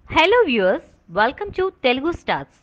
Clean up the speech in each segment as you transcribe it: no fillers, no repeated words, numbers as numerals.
Hello viewers, welcome to Telugu Stars.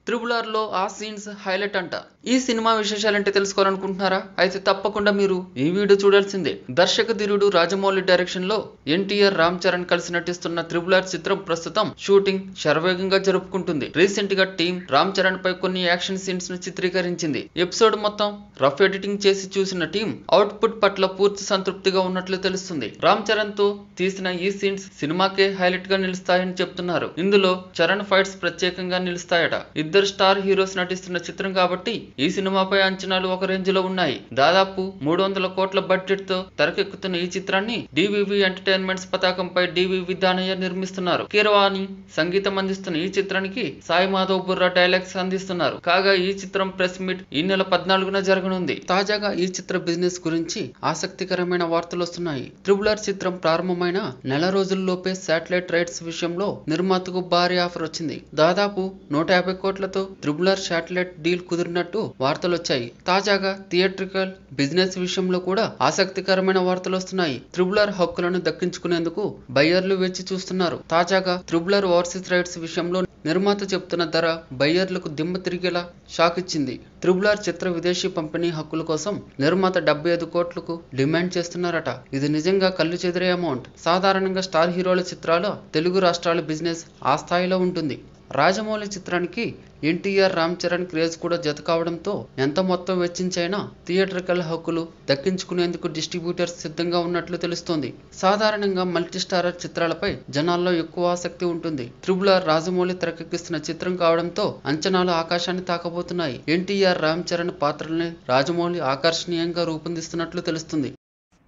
Triple లో ఆ scenes highlight అంట. ఈ సినిమా విశేషాలంటే తెలుసుకోవాలనుకుంటున్నారా? అయితే తప్పకుండా మీరు ఈ వీడియో చూడాల్సిందే. దర్శక ధీరుడు రాజమౌళి డైరెక్షన్ లో ఎన్టీఆర్ రామ్ చరణ్ కలిసి నటిస్తున్న ట్రిబుల్ చిత్రం ప్రస్తుతం షూటింగ్ శరవేగంగా జరుపుకుంటుంది. రీసెంట్ గా టీం రామ్ చరణ్ పై కొన్ని యాక్షన్ సీన్స్ ను చిత్రీకరించింది. ఎపిసోడ్ మొత్తం రఫ్ ఎడిటింగ్ చేసి చూసిన టీం అవుట్పుట్ పట్ల పూర్తి సంతృప్తిగా ఉన్నట్లు తెలుస్తుంది. రామ్ చరణ్ తో తీసిన ఈ సీన్స్ సినిమాకే హైలైట్ గా నిలుస్తాయని చెప్తున్నారు. ఇందులో చరణ్ ఫైట్స్ ప్రత్యేకంగా నిలుస్తాయట. ఇద్దరు స్టార్ హీరోస్ నటిస్తున్న చిత్రం కాబట్టి ఈ సినిమాపై అంచనాలు ఒక రేంజ్ లో ఉన్నాయి. దాదాపు 300 కోట్ల బడ్జెట్ తో తెరకెక్కుతున్న ఈ చిత్రాన్ని డివివి ఎంటర్టైన్మెంట్స్ పతాకంపై డివివి దానయ్య నిర్మిస్తున్నారు. కీరవాణి సంగీతం అందిస్తున్న ఈ చిత్రానికి సాయి మాధవ్ బుర్రా డైలాగ్స్ అందిస్తున్నారు. కాగా ఈ చిత్రం ప్రెస్ మీట్ ఈ నెల 14న జరగనుంది. తాజాగా ఈ చిత్ర బిజినెస్ గురించి ఆసక్తికరమైన వార్తలు వస్తున్నాయి. ట్రిబుల్ చిత్రం ప్రారంభమైన నెల రోజుల్లోపే శాటిలైట్ రైట్స్ విషయంలో నిర్మాతకు భారీ ఆఫర్ వచ్చింది. దాదాపు 150 కోట్లతో ట్రిబుల్ శాటిలైట్ డీల్ కుదిరినట్టు వార్తలు వచ్చాయి. తాజాగా థియేట్రికల్ బిజినెస్ విషయంలో కూడా ఆసక్తికరమైన వార్తలు వస్తున్నాయి. ట్రిబుల్ హక్కులను దక్కించుకునేందుకు బయ్యర్లు వేచి చూస్తున్నారు. తాజాగా ట్రిబుల్ ఓవర్సీస్ రైట్స్ విషయంలో నిర్మాత చెబుతున్న ధర బయ్యర్లకు దిమ్మ తిరిగేలా షాక్ ఇచ్చింది. ట్రిబుల్ చిత్ర విదేశీ పంపిణీ హక్కుల కోసం నిర్మాత 75 కోట్లకు డిమాండ్ చేస్తున్నారట. ఇది నిజంగా కళ్ళు చెదిరే అమౌంట్. సాధారణంగా స్టార్ హీరోల చిత్రాల తెలుగు రాష్ట్రాల బిజినెస్ ఆ స్థాయిలో ఉంటుంది. రాజమౌళి చిత్రానికి ఎన్టీఆర్ రామ్ చరణ్ క్రేజ్ కూడా జత కావడంతో ఎంత మొత్తం వెచ్చించైనా థియేట్రికల్ హక్కులు దక్కించుకునేందుకు డిస్ట్రిబ్యూటర్స్ సిద్ధంగా ఉన్నట్లు తెలుస్తోంది. సాధారణంగా మల్టీస్టారర్ చిత్రాలపై జనాల్లో ఎక్కువ ఆసక్తి ఉంటుంది. ట్రిబుల్ రాజమౌళి తెరకెక్కిస్తున్న చిత్రం కావడంతో అంచనాలు ఆకాశాన్ని తాకబోతున్నాయి. ఎన్టీఆర్ రామ్ చరణ్ పాత్రల్ని రాజమౌళి ఆకర్షణీయంగా రూపొందిస్తున్నట్లు తెలుస్తుంది.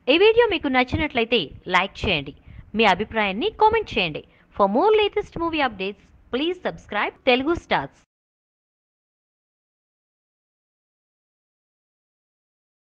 ఈ వీడియో మీకు నచ్చినట్లయితే లైక్ చేయండి. మీ అభిప్రాయాన్ని కామెంట్ చేయండి. For more latest movie updates, please subscribe Telugu Stars.